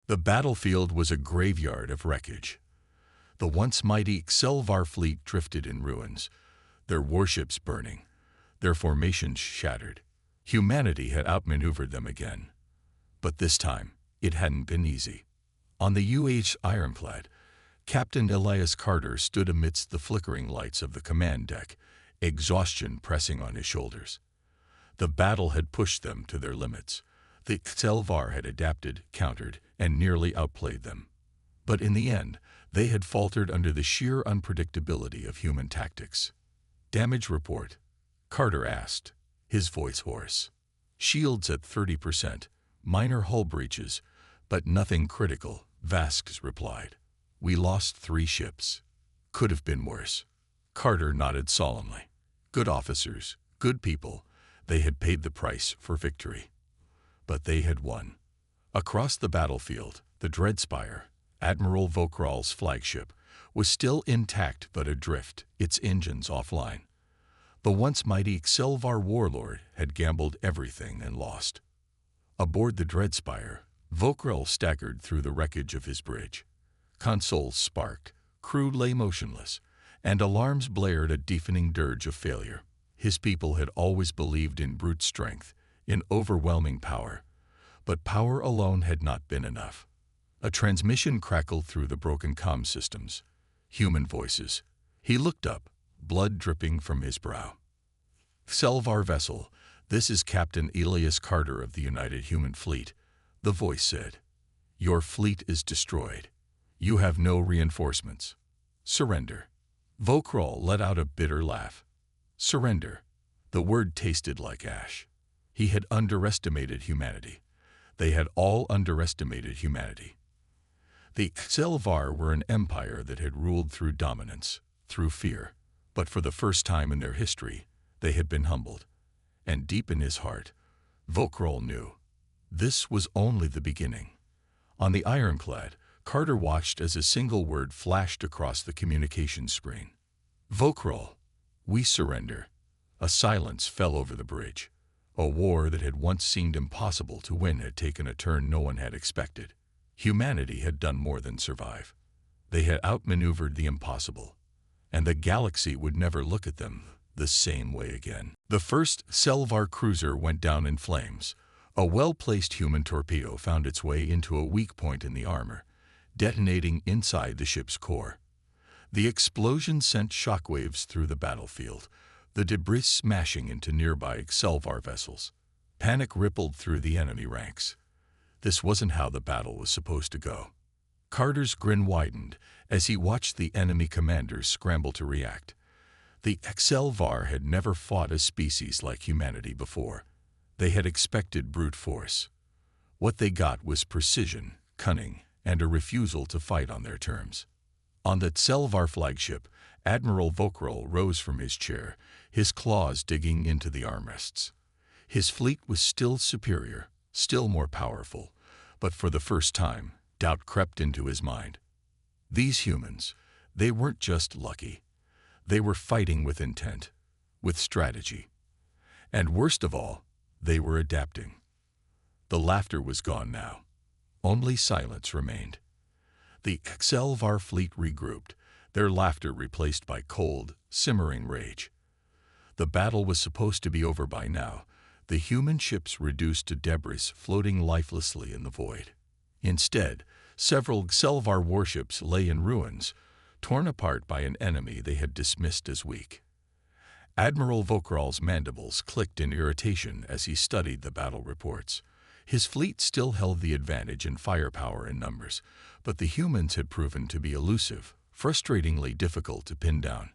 The battlefield was a graveyard of wreckage. The once mighty Xelvar fleet drifted in ruins, their warships burning, their formations shattered. Humanity had outmaneuvered them again. But this time, it hadn't been easy. On the UH Ironclad, Captain Elias Carter stood amidst the flickering lights of the command deck, exhaustion pressing on his shoulders. The battle had pushed them to their limits. The Xelvar had adapted, countered, and nearly outplayed them. But in the end, they had faltered under the sheer unpredictability of human tactics. "Damage report?" Carter asked, his voice hoarse. "Shields at 30%, minor hull breaches, but nothing critical," Vasquez replied. "We lost 3 ships. Could have been worse." Carter nodded solemnly. Good officers, good people, they had paid the price for victory. But they had won. Across the battlefield, the Dreadspire, Admiral Vokral's flagship, was still intact but adrift, its engines offline. The once mighty Xelvar warlord had gambled everything and lost. Aboard the Dreadspire, Vokral staggered through the wreckage of his bridge. Consoles sparked, crew lay motionless, and alarms blared a deafening dirge of failure. His people had always believed in brute strength, in overwhelming power, but power alone had not been enough. A transmission crackled through the broken comm systems. Human voices. He looked up, blood dripping from his brow. "Xelvar vessel, this is Captain Elias Carter of the United Human Fleet," the voice said. "Your fleet is destroyed. You have no reinforcements. Surrender." Vokral let out a bitter laugh. Surrender. The word tasted like ash. He had underestimated humanity. They had all underestimated humanity. The Xelvar were an empire that had ruled through dominance, through fear, but for the first time in their history, they had been humbled. And deep in his heart, Vokral knew this was only the beginning. On the Ironclad, Carter watched as a single word flashed across the communications screen. "Vokral, we surrender." A silence fell over the bridge. A war that had once seemed impossible to win had taken a turn no one had expected. Humanity had done more than survive. They had outmaneuvered the impossible, and the galaxy would never look at them the same way again. The first Xelvar cruiser went down in flames. A well-placed human torpedo found its way into a weak point in the armor, detonating inside the ship's core. The explosion sent shockwaves through the battlefield, the debris smashing into nearby Xelvar vessels. Panic rippled through the enemy ranks. This wasn't how the battle was supposed to go. Carter's grin widened as he watched the enemy commanders scramble to react. The Xelvar had never fought a species like humanity before. They had expected brute force. What they got was precision, cunning, and a refusal to fight on their terms. On the Xelvar flagship, Admiral Vokral rose from his chair, his claws digging into the armrests. His fleet was still superior, still more powerful, but for the first time, doubt crept into his mind. These humans, they weren't just lucky. They were fighting with intent, with strategy. And worst of all, they were adapting. The laughter was gone now. Only silence remained. The Xelvar fleet regrouped, their laughter replaced by cold, simmering rage. The battle was supposed to be over by now, the human ships reduced to debris floating lifelessly in the void. Instead, several Xelvar warships lay in ruins, torn apart by an enemy they had dismissed as weak. Admiral Vokral's mandibles clicked in irritation as he studied the battle reports. His fleet still held the advantage in firepower and numbers, but the humans had proven to be elusive, frustratingly difficult to pin down.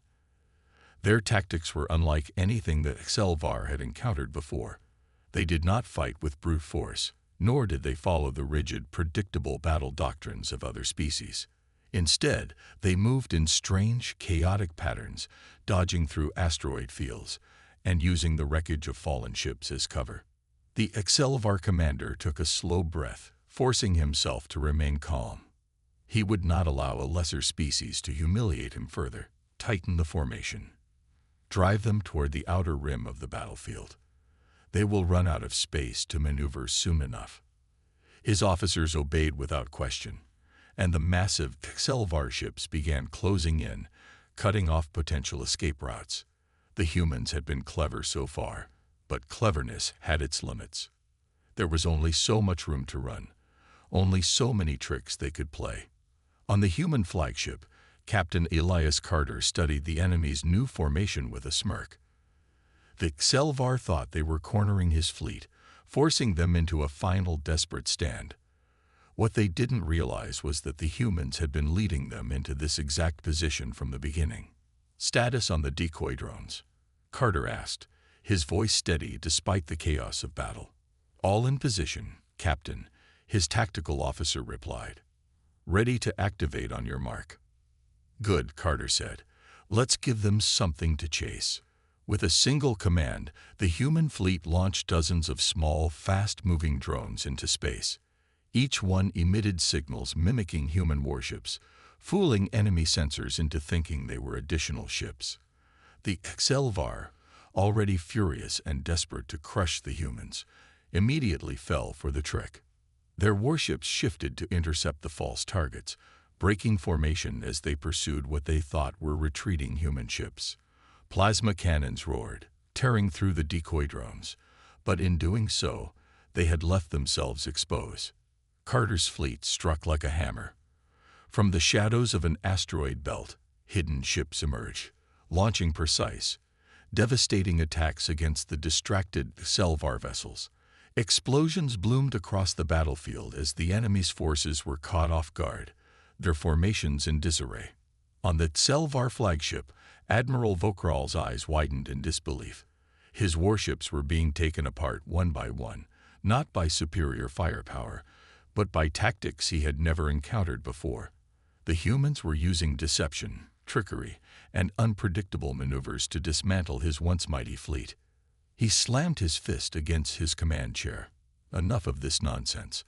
Their tactics were unlike anything that Xelvar had encountered before. They did not fight with brute force, nor did they follow the rigid, predictable battle doctrines of other species. Instead, they moved in strange, chaotic patterns, dodging through asteroid fields and using the wreckage of fallen ships as cover. The Xelvar commander took a slow breath, forcing himself to remain calm. He would not allow a lesser species to humiliate him further. Tighten the formation. Drive them toward the outer rim of the battlefield. They will run out of space to maneuver soon enough. His officers obeyed without question, and the massive Selvar ships began closing in, cutting off potential escape routes. The humans had been clever so far, but cleverness had its limits. There was only so much room to run, only so many tricks they could play. On the human flagship, Captain Elias Carter studied the enemy's new formation with a smirk. The Selvar thought they were cornering his fleet, forcing them into a final desperate stand. What they didn't realize was that the humans had been leading them into this exact position from the beginning. "Status on the decoy drones?" Carter asked, his voice steady despite the chaos of battle. "All in position, Captain," his tactical officer replied. "Ready to activate on your mark." "Good," Carter said. "Let's give them something to chase." With a single command, the human fleet launched dozens of small, fast-moving drones into space. Each one emitted signals mimicking human warships, fooling enemy sensors into thinking they were additional ships. The Selvar, already furious and desperate to crush the humans, immediately fell for the trick. Their warships shifted to intercept the false targets, breaking formation as they pursued what they thought were retreating human ships. Plasma cannons roared, tearing through the decoy drones, but in doing so, they had left themselves exposed. Carter's fleet struck like a hammer. From the shadows of an asteroid belt, hidden ships emerged, launching precise, devastating attacks against the distracted Selvar vessels. Explosions bloomed across the battlefield as the enemy's forces were caught off guard, their formations in disarray. On the Selvar flagship, Admiral Vokral's eyes widened in disbelief. His warships were being taken apart one by one, not by superior firepower, but by tactics he had never encountered before. The humans were using deception, trickery, and unpredictable maneuvers to dismantle his once mighty fleet. He slammed his fist against his command chair. "Enough of this nonsense.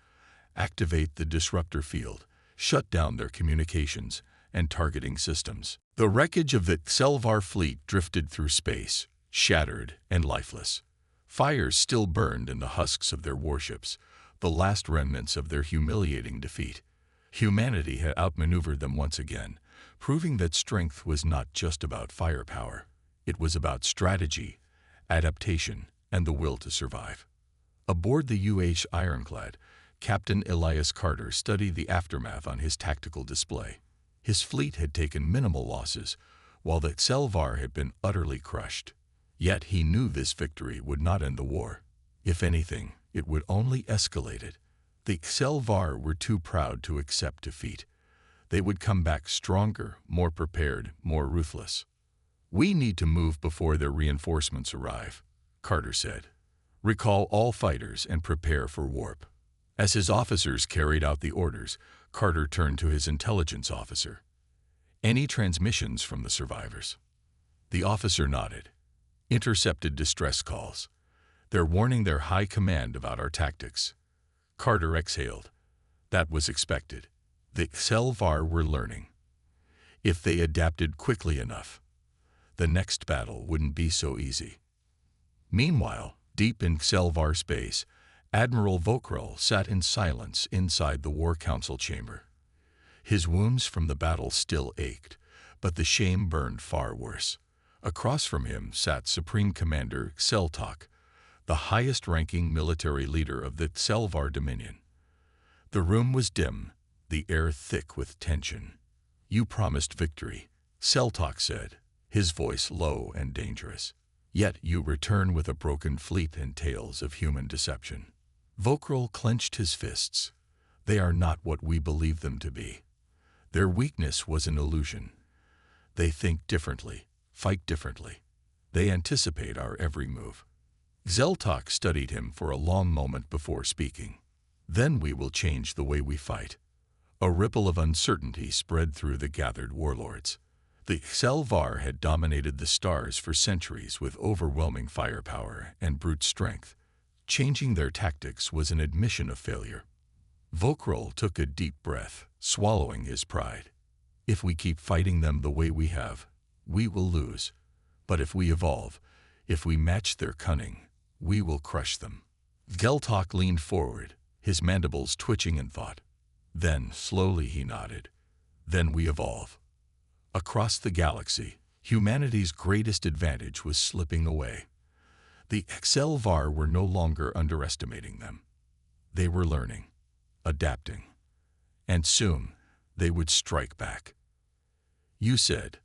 Activate the disruptor field, shut down their communications and targeting systems." The wreckage of the Selvar fleet drifted through space, shattered and lifeless. Fires still burned in the husks of their warships, the last remnants of their humiliating defeat. Humanity had outmaneuvered them once again, proving that strength was not just about firepower. It was about strategy, adaptation, and the will to survive. Aboard the UH Ironclad, Captain Elias Carter studied the aftermath on his tactical display. His fleet had taken minimal losses, while the Selvar had been utterly crushed. Yet he knew this victory would not end the war. If anything, it would only escalate it. The Selvar were too proud to accept defeat. They would come back stronger, more prepared, more ruthless. "We need to move before their reinforcements arrive," Carter said. "Recall all fighters and prepare for warp." As his officers carried out the orders, Carter turned to his intelligence officer. "Any transmissions from the survivors?" The officer nodded. "Intercepted distress calls. They're warning their high command about our tactics." Carter exhaled. That was expected. The Selvar were learning. If they adapted quickly enough, the next battle wouldn't be so easy. Meanwhile, deep in Selvar space, Admiral Vokral sat in silence inside the War Council chamber. His wounds from the battle still ached, but the shame burned far worse. Across from him sat Supreme Commander Seltok, the highest-ranking military leader of the Selvar Dominion. The room was dim, the air thick with tension. "You promised victory," Seltok said, his voice low and dangerous. "Yet you return with a broken fleet and tales of human deception." Vokral clenched his fists. "They are not what we believe them to be. Their weakness was an illusion. They think differently, fight differently. They anticipate our every move." Seltok studied him for a long moment before speaking. "Then we will change the way we fight." A ripple of uncertainty spread through the gathered warlords. The Selvar had dominated the stars for centuries with overwhelming firepower and brute strength. Changing their tactics was an admission of failure. Vokral took a deep breath, swallowing his pride. "If we keep fighting them the way we have, we will lose. But if we evolve, if we match their cunning, we will crush them." Seltok leaned forward, his mandibles twitching in thought. Then, slowly he nodded. Then we evolve. Across the galaxy, humanity's greatest advantage was slipping away. The HFY were no longer underestimating them. They were learning, adapting, and soon they would strike back. You said.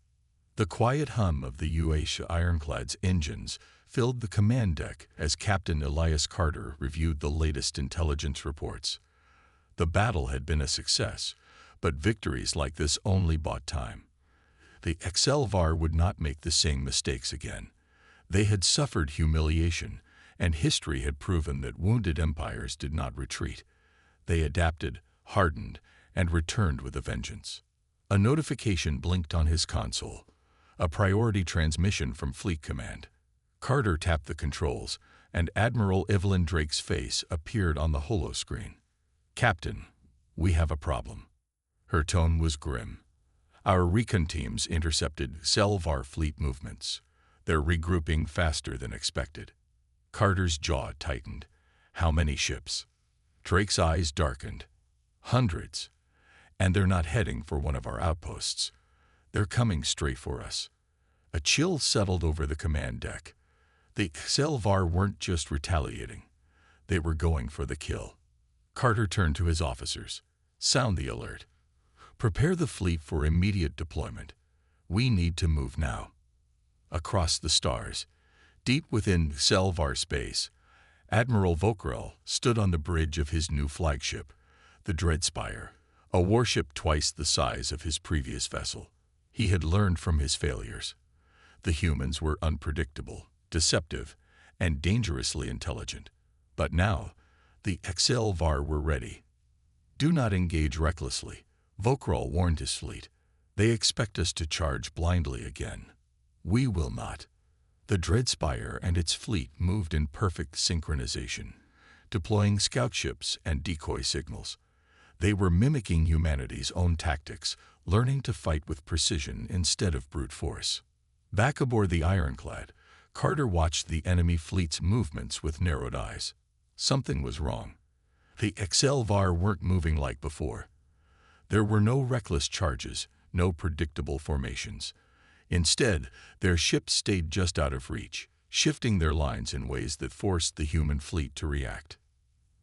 The quiet hum of the UH ironclad's engines filled the command deck as Captain Elias Carter reviewed the latest intelligence reports. The battle had been a success, but victories like this only bought time. The HFY would not make the same mistakes again. They had suffered humiliation, and history had proven that wounded empires did not retreat. They adapted, hardened, and returned with a vengeance. A notification blinked on his console. A priority transmission from Fleet Command. Carter tapped the controls, and Admiral Evelyn Drake's face appeared on the holoscreen. "Captain, we have a problem." Her tone was grim. "Our recon teams intercepted Selvar fleet movements. They're regrouping faster than expected." Carter's jaw tightened. "How many ships?" Drake's eyes darkened. "Hundreds. And they're not heading for one of our outposts. They're coming straight for us." A chill settled over the command deck. The HFY weren't just retaliating. They were going for the kill. Carter turned to his officers. "Sound the alert. Prepare the fleet for immediate deployment. We need to move now." Across the stars, deep within Selvar space, Admiral Vokrel stood on the bridge of his new flagship, the Dreadspire, a warship twice the size of his previous vessel. He had learned from his failures. The humans were unpredictable, deceptive, and dangerously intelligent. But now, the HFY were ready. "Do not engage recklessly," Vokrel warned his fleet. "They expect us to charge blindly again. We will not." The Dreadspire and its fleet moved in perfect synchronization, deploying scout ships and decoy signals. They were mimicking humanity's own tactics, learning to fight with precision instead of brute force. Back aboard the ironclad, Carter watched the enemy fleet's movements with narrowed eyes. Something was wrong. The HFY weren't moving like before. There were no reckless charges, no predictable formations. Instead, their ships stayed just out of reach, shifting their lines in ways that forced the human fleet to react.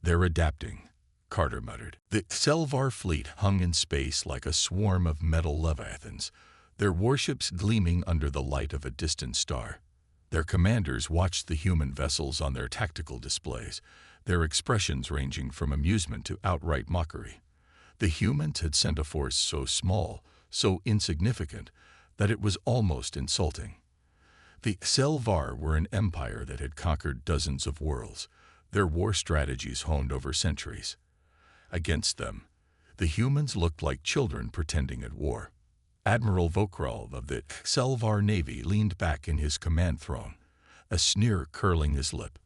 "They're adapting," Carter muttered. The HFY fleet hung in space like a swarm of metal leviathans, their warships gleaming under the light of a distant star. Their commanders watched the human vessels on their tactical displays, their expressions ranging from amusement to outright mockery. The humans had sent a force so small, so insignificant, that it was almost insulting. The HFY were an empire that had conquered dozens of worlds, their war strategies honed over centuries. Against them, the humans looked like children pretending at war. Admiral Vokrel of the HFY Navy leaned back in his command throne, a sneer curling his lip.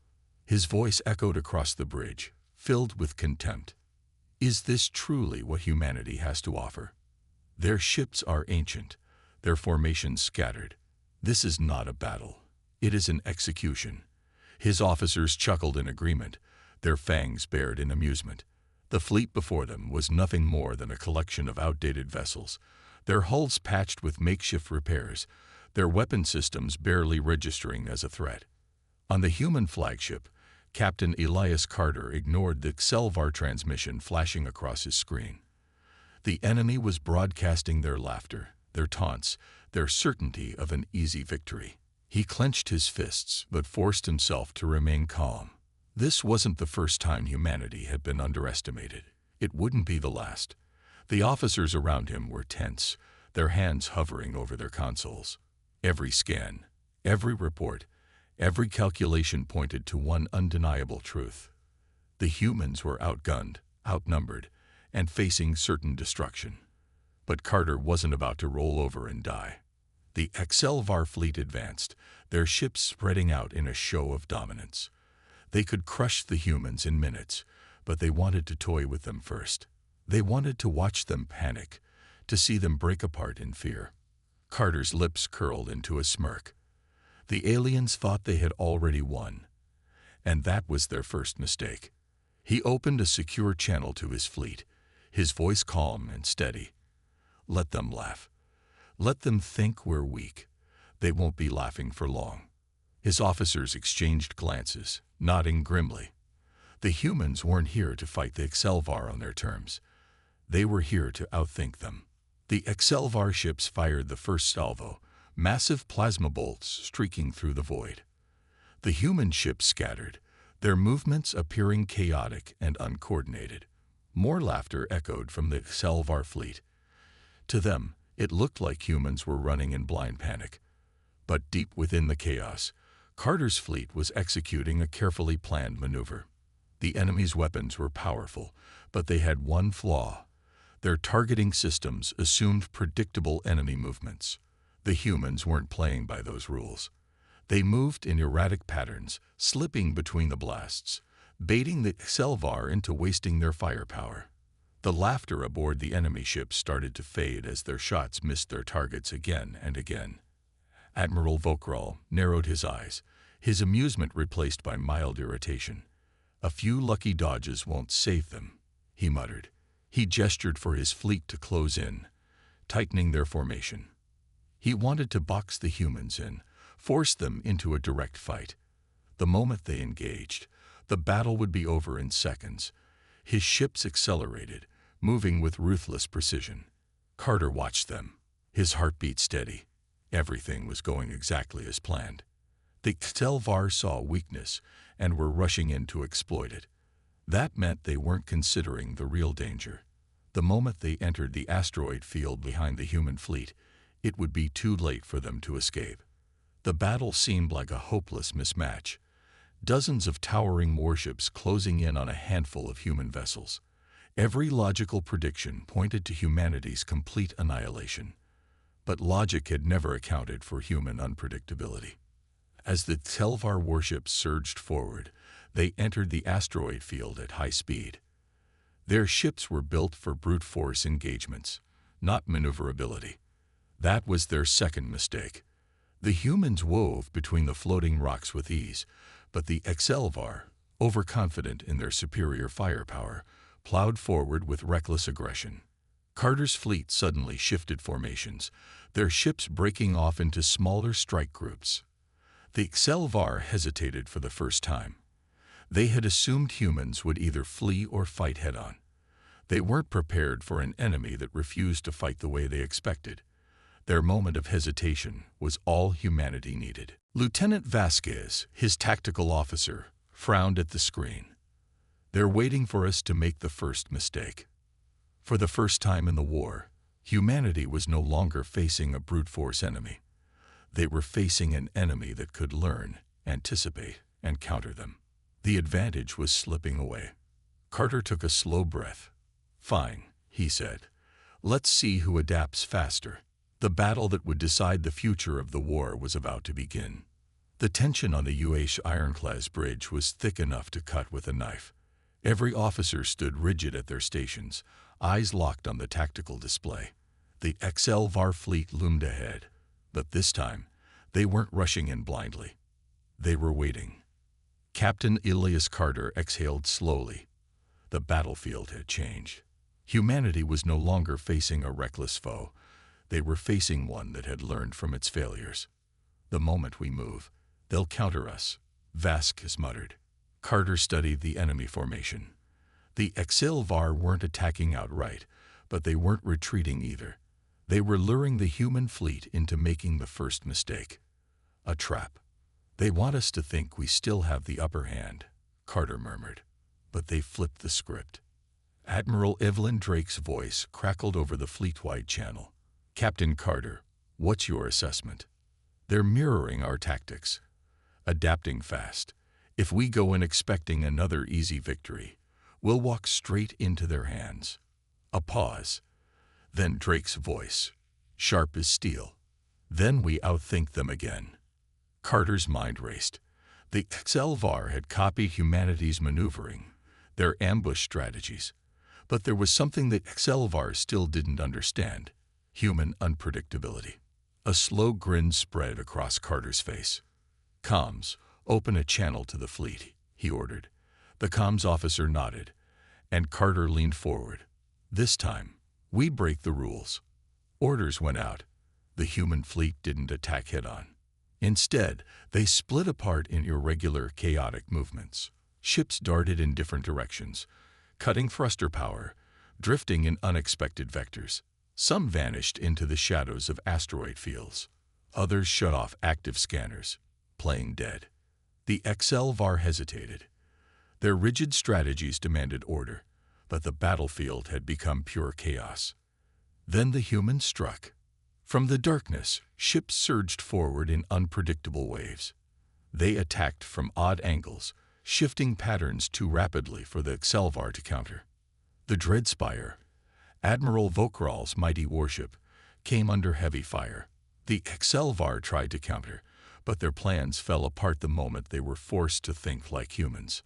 His voice echoed across the bridge, filled with contempt. "Is this truly what humanity has to offer? Their ships are ancient, their formations scattered. This is not a battle. It is an execution." His officers chuckled in agreement, their fangs bared in amusement. The fleet before them was nothing more than a collection of outdated vessels, their hulls patched with makeshift repairs, their weapon systems barely registering as a threat. On the human flagship, Captain Elias Carter ignored the HFY transmission flashing across his screen. The enemy was broadcasting their laughter, their taunts, their certainty of an easy victory. He clenched his fists but forced himself to remain calm. This wasn't the first time humanity had been underestimated. It wouldn't be the last. The officers around him were tense, their hands hovering over their consoles. Every scan, every report, every calculation pointed to one undeniable truth. The humans were outgunned, outnumbered, and facing certain destruction. But Carter wasn't about to roll over and die. The HFY fleet advanced, their ships spreading out in a show of dominance. They could crush the humans in minutes, but they wanted to toy with them first. They wanted to watch them panic, to see them break apart in fear. Carter's lips curled into a smirk. The aliens thought they had already won. And that was their first mistake. He opened a secure channel to his fleet, his voice calm and steady. Let them laugh. Let them think we're weak. They won't be laughing for long. His officers exchanged glances, nodding grimly. The humans weren't here to fight the Excelvar on their terms. They were here to outthink them. The Excelvar ships fired the first salvo, massive plasma bolts streaking through the void. The human ships scattered, their movements appearing chaotic and uncoordinated. More laughter echoed from the Excelvar fleet. To them, it looked like humans were running in blind panic. But deep within the chaos, Carter's fleet was executing a carefully planned maneuver. The enemy's weapons were powerful, but they had one flaw. Their targeting systems assumed predictable enemy movements. The humans weren't playing by those rules. They moved in erratic patterns, slipping between the blasts, baiting the Excelvar into wasting their firepower. The laughter aboard the enemy ships started to fade as their shots missed their targets again and again. Admiral Vokral narrowed his eyes, his amusement replaced by mild irritation. "A few lucky dodges won't save them," he muttered. He gestured for his fleet to close in, tightening their formation. He wanted to box the humans in, force them into a direct fight. The moment they engaged, the battle would be over in seconds. His ships accelerated, moving with ruthless precision. Carter watched them, his heartbeat steady. Everything was going exactly as planned. The Excelvar saw weakness and were rushing in to exploit it. That meant they weren't considering the real danger. The moment they entered the asteroid field behind the human fleet, it would be too late for them to escape. The battle seemed like a hopeless mismatch. Dozens of towering warships closing in on a handful of human vessels. Every logical prediction pointed to humanity's complete annihilation. But logic had never accounted for human unpredictability. As the Excelvar warships surged forward, they entered the asteroid field at high speed. Their ships were built for brute force engagements, not maneuverability. That was their second mistake. The humans wove between the floating rocks with ease, but the Excelvar, overconfident in their superior firepower, plowed forward with reckless aggression. Carter's fleet suddenly shifted formations, their ships breaking off into smaller strike groups. The Excelvar hesitated for the first time. They had assumed humans would either flee or fight head-on. They weren't prepared for an enemy that refused to fight the way they expected. Their moment of hesitation was all humanity needed. Lieutenant Vasquez, his tactical officer, frowned at the screen. "They're waiting for us to make the first mistake." For the first time in the war, humanity was no longer facing a brute force enemy. They were facing an enemy that could learn, anticipate, and counter them. The advantage was slipping away. Carter took a slow breath. "Fine," he said. "Let's see who adapts faster." The battle that would decide the future of the war was about to begin. The tension on the UH ironclad bridge was thick enough to cut with a knife. Every officer stood rigid at their stations, eyes locked on the tactical display. The Excelvar fleet loomed ahead, but this time, they weren't rushing in blindly. They were waiting. Captain Elias Carter exhaled slowly. The battlefield had changed. Humanity was no longer facing a reckless foe. They were facing one that had learned from its failures. "The moment we move, they'll counter us," Vasquez muttered. Carter studied the enemy formation. The Excelvar weren't attacking outright, but they weren't retreating either. They were luring the human fleet into making the first mistake. A trap. "They want us to think we still have the upper hand," Carter murmured. But they flipped the script. Admiral Evelyn Drake's voice crackled over the fleet-wide channel. "Captain Carter, what's your assessment?" "They're mirroring our tactics. Adapting fast. If we go in expecting another easy victory, we'll walk straight into their hands." A pause. Then Drake's voice, sharp as steel. "Then we outthink them again." Carter's mind raced. The Excelvar had copied humanity's maneuvering, their ambush strategies. But there was something that Excelvar still didn't understand: human unpredictability. A slow grin spread across Carter's face. "Comms, open a channel to the fleet," he ordered. The comms officer nodded, and Carter leaned forward. This time, we break the rules. Orders went out. The human fleet didn't attack head-on. Instead, they split apart in irregular, chaotic movements. Ships darted in different directions, cutting thruster power, drifting in unexpected vectors. Some vanished into the shadows of asteroid fields. Others shut off active scanners, playing dead. The XLVAR hesitated. Their rigid strategies demanded order, but the battlefield had become pure chaos. Then the humans struck. From the darkness, ships surged forward in unpredictable waves. They attacked from odd angles, shifting patterns too rapidly for the XLVAR to counter. The Dreadspire, Admiral Vokral's mighty warship, came under heavy fire. The XLVAR tried to counter, but their plans fell apart the moment they were forced to think like humans.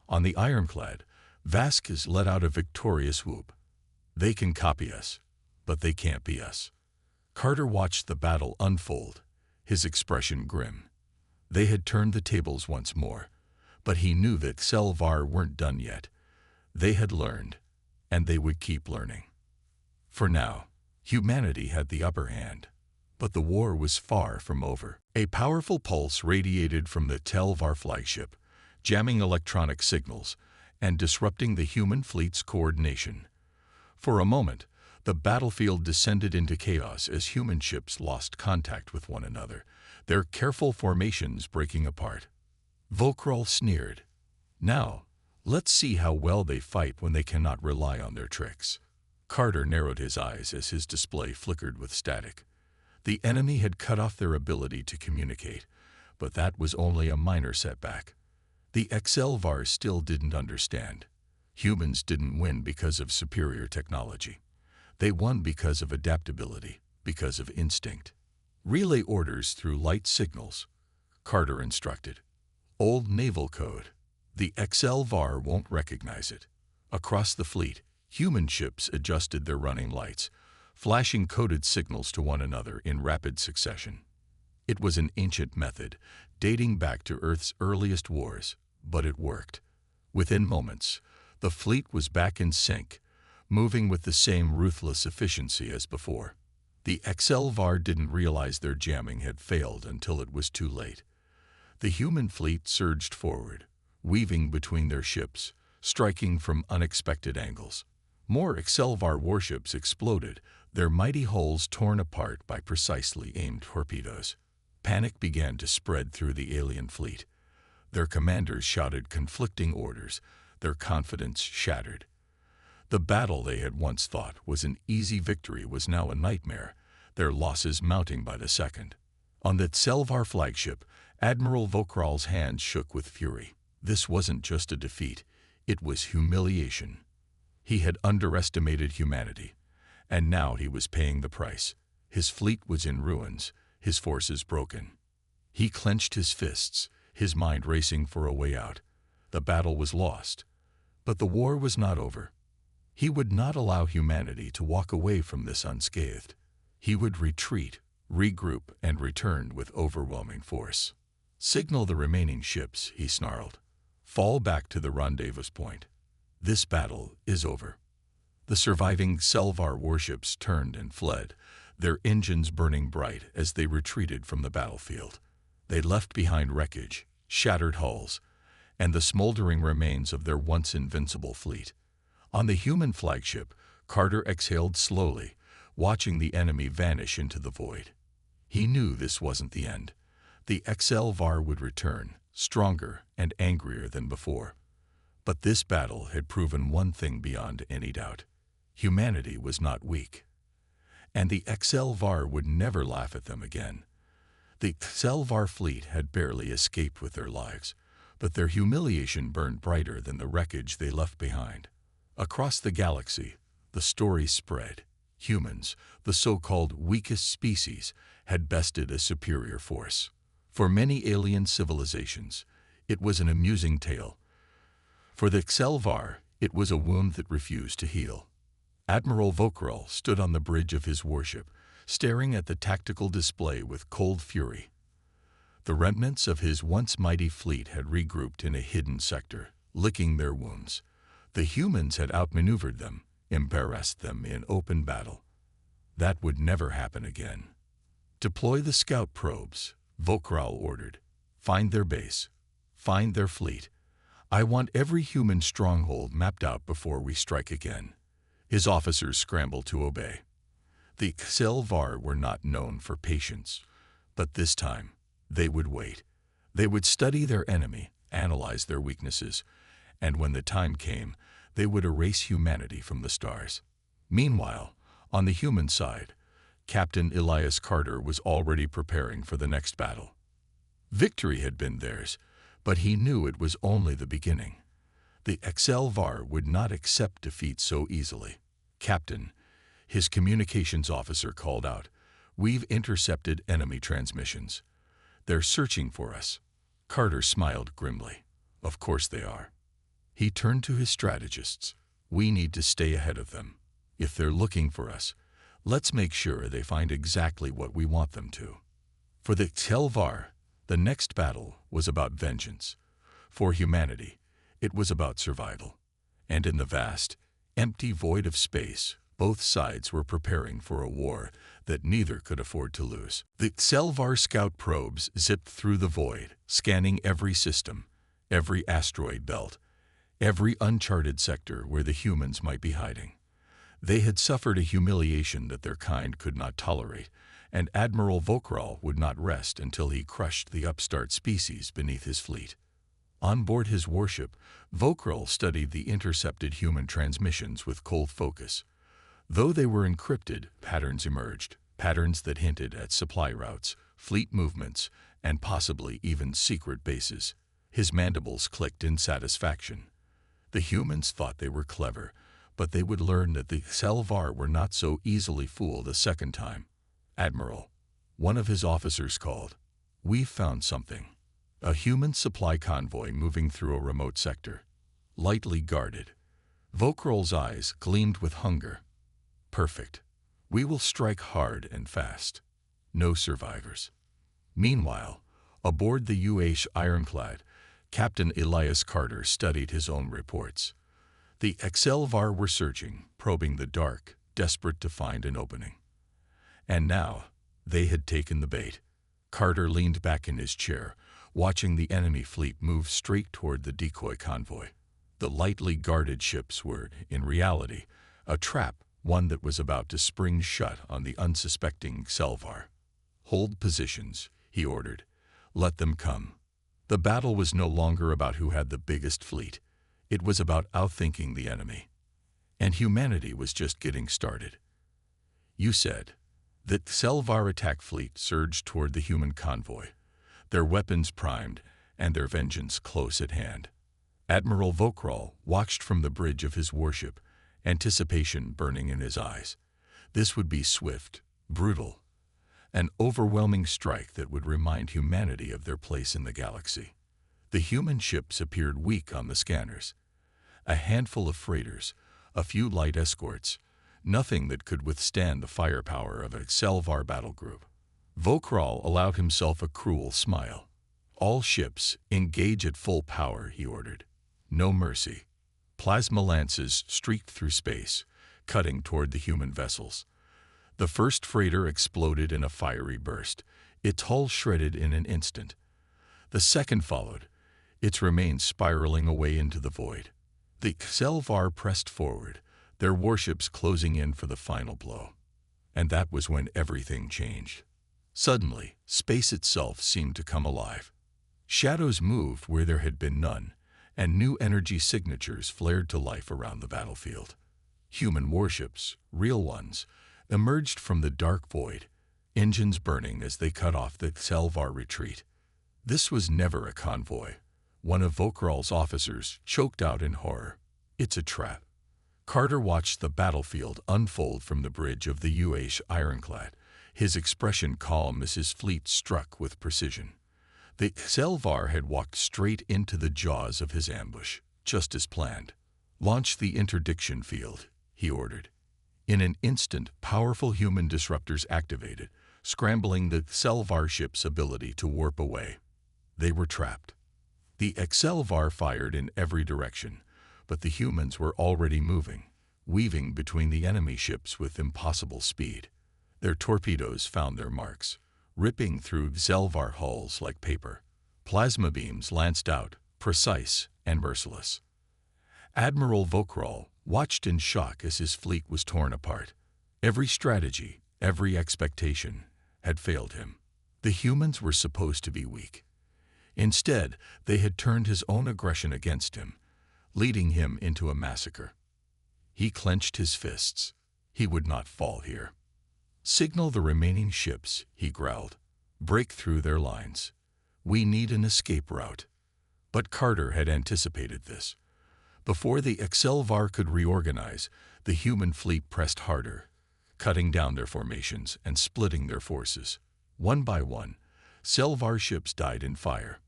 On the Ironclad, Vasquez let out a victorious whoop. They can copy us, but they can't be us. Carter watched the battle unfold, his expression grim. They had turned the tables once more, but he knew that XLVAR weren't done yet. They had learned, and they would keep learning. For now, humanity had the upper hand. But the war was far from over. A powerful pulse radiated from the XLVAR flagship, jamming electronic signals and disrupting the human fleet's coordination. For a moment, the battlefield descended into chaos as human ships lost contact with one another, their careful formations breaking apart. Vokral sneered. Now, let's see how well they fight when they cannot rely on their tricks. Carter narrowed his eyes as his display flickered with static. The enemy had cut off their ability to communicate, but that was only a minor setback. The XLVAR still didn't understand. Humans didn't win because of superior technology. They won because of adaptability, because of instinct. Relay orders through light signals, Carter instructed. Old naval code. The XLVAR won't recognize it. Across the fleet, human ships adjusted their running lights, flashing coded signals to one another in rapid succession. It was an ancient method, dating back to Earth's earliest wars, but it worked. Within moments, the fleet was back in sync, moving with the same ruthless efficiency as before. The XLVAR didn't realize their jamming had failed until it was too late. The human fleet surged forward, weaving between their ships, striking from unexpected angles. More XLVAR warships exploded, their mighty hulls torn apart by precisely aimed torpedoes. Panic began to spread through the alien fleet. Their commanders shouted conflicting orders, their confidence shattered. The battle they had once thought was an easy victory was now a nightmare, their losses mounting by the second. On the XLVAR flagship, Admiral Vokral's hands shook with fury. This wasn't just a defeat, it was humiliation. He had underestimated humanity, and now he was paying the price. His fleet was in ruins, his forces broken. He clenched his fists, his mind racing for a way out. The battle was lost, but the war was not over. He would not allow humanity to walk away from this unscathed. He would retreat, regroup, and return with overwhelming force. Signal the remaining ships, he snarled. Fall back to the rendezvous point. This battle is over. The surviving XLVAR warships turned and fled, their engines burning bright as they retreated from the battlefield. They left behind wreckage, shattered hulls, and the smoldering remains of their once invincible fleet. On the human flagship, Carter exhaled slowly, watching the enemy vanish into the void. He knew this wasn't the end. The XLVAR would return, stronger and angrier than before. But this battle had proven one thing beyond any doubt. Humanity was not weak. And the XLVAR would never laugh at them again. The XLVAR fleet had barely escaped with their lives, but their humiliation burned brighter than the wreckage they left behind. Across the galaxy, the story spread. Humans, the so-called weakest species, had bested a superior force. For many alien civilizations, it was an amusing tale. For the XLVAR, it was a wound that refused to heal. Admiral Vokral stood on the bridge of his warship, staring at the tactical display with cold fury. The remnants of his once mighty fleet had regrouped in a hidden sector, licking their wounds. The humans had outmaneuvered them, embarrassed them in open battle. That would never happen again. Deploy the scout probes, Vokral ordered. Find their base. Find their fleet. I want every human stronghold mapped out before we strike again. His officers scrambled to obey. The HFY were not known for patience, but this time they would wait. They would study their enemy, analyze their weaknesses, and when the time came, they would erase humanity from the stars. Meanwhile, on the human side, Captain Elias Carter was already preparing for the next battle. Victory had been theirs, but he knew it was only the beginning. The HFY would not accept defeat so easily. "Captain," his communications officer called out, "we've intercepted enemy transmissions. They're searching for us." Carter smiled grimly. "Of course they are." He turned to his strategists. "We need to stay ahead of them. If they're looking for us, let's make sure they find exactly what we want them to." For the HFY, the next battle was about vengeance. For humanity, it was about survival. And in the vast, empty void of space, both sides were preparing for a war that neither could afford to lose. The HFY scout probes zipped through the void, scanning every system, every asteroid belt, every uncharted sector where the humans might be hiding. They had suffered a humiliation that their kind could not tolerate, and Admiral Vokral would not rest until he crushed the upstart species beneath his fleet. On board his warship, Vokral studied the intercepted human transmissions with cold focus. Though they were encrypted, patterns emerged, patterns that hinted at supply routes, fleet movements, and possibly even secret bases. His mandibles clicked in satisfaction. The humans thought they were clever, but they would learn that the HFY were not so easily fooled a second time. "Admiral," one of his officers called, "we've found something." A human supply convoy moving through a remote sector. Lightly guarded. Vokral's eyes gleamed with hunger. "Perfect. We will strike hard and fast. No survivors." Meanwhile, aboard the UH Ironclad, Captain Elias Carter studied his own reports. The HFY were searching, probing the dark, desperate to find an opening. And now, they had taken the bait. Carter leaned back in his chair, watching the enemy fleet move straight toward the decoy convoy. The lightly guarded ships were, in reality, a trap, one that was about to spring shut on the unsuspecting HFY. "Hold positions," he ordered. "Let them come." The battle was no longer about who had the biggest fleet. It was about outthinking the enemy. And humanity was just getting started. "You said." The HFY attack fleet surged toward the human convoy, their weapons primed and their vengeance close at hand. Admiral Vokral watched from the bridge of his warship, anticipation burning in his eyes. This would be swift, brutal, an overwhelming strike that would remind humanity of their place in the galaxy. The human ships appeared weak on the scanners. A handful of freighters, a few light escorts, nothing that could withstand the firepower of a HFY battle group. Vokral allowed himself a cruel smile. "All ships, engage at full power," he ordered. "No mercy." Plasma lances streaked through space, cutting toward the human vessels. The first freighter exploded in a fiery burst, its hull shredded in an instant. The second followed, its remains spiraling away into the void. The HFY pressed forward, their warships closing in for the final blow. And that was when everything changed. Suddenly, space itself seemed to come alive. Shadows moved where there had been none, and new energy signatures flared to life around the battlefield. Human warships, real ones, emerged from the dark void, engines burning as they cut off the HFY retreat. This was never a convoy. One of Vokral's officers choked out in horror. "It's a trap." Carter watched the battlefield unfold from the bridge of the UH Ironclad, his expression calm as his fleet struck with precision. The HFY had walked straight into the jaws of his ambush, just as planned. "Launch the interdiction field," he ordered. In an instant, powerful human disruptors activated, scrambling the HFY ship's ability to warp away. They were trapped. The XLVAR fired in every direction, but the humans were already moving, weaving between the enemy ships with impossible speed. Their torpedoes found their marks, ripping through XLVAR hulls like paper. Plasma beams lanced out, precise and merciless. Admiral Vokrol watched in shock as his fleet was torn apart. Every strategy, every expectation had failed him. The humans were supposed to be weak. Instead, they had turned his own aggression against him, leading him into a massacre. He clenched his fists. He would not fall here. "Signal the remaining ships," he growled. "Break through their lines. We need an escape route." But Carter had anticipated this. Before the XLVAR could reorganize, the human fleet pressed harder, cutting down their formations and splitting their forces. One by one, XLVAR ships died in fire.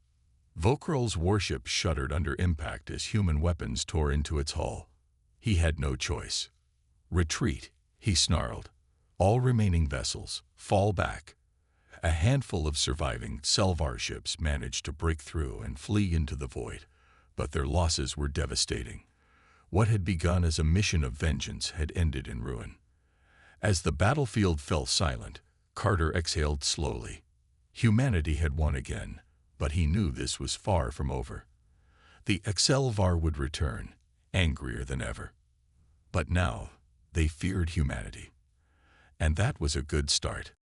Vokrol's warship shuddered under impact as human weapons tore into its hull. He had no choice. "Retreat," he snarled. "All remaining vessels, fall back." A handful of surviving XLVAR ships managed to break through and flee into the void, but their losses were devastating. What had begun as a mission of vengeance had ended in ruin. As the battlefield fell silent, Carter exhaled slowly. Humanity had won again, but he knew this was far from over. The XLVAR would return, angrier than ever. But now, they feared humanity. And that was a good start.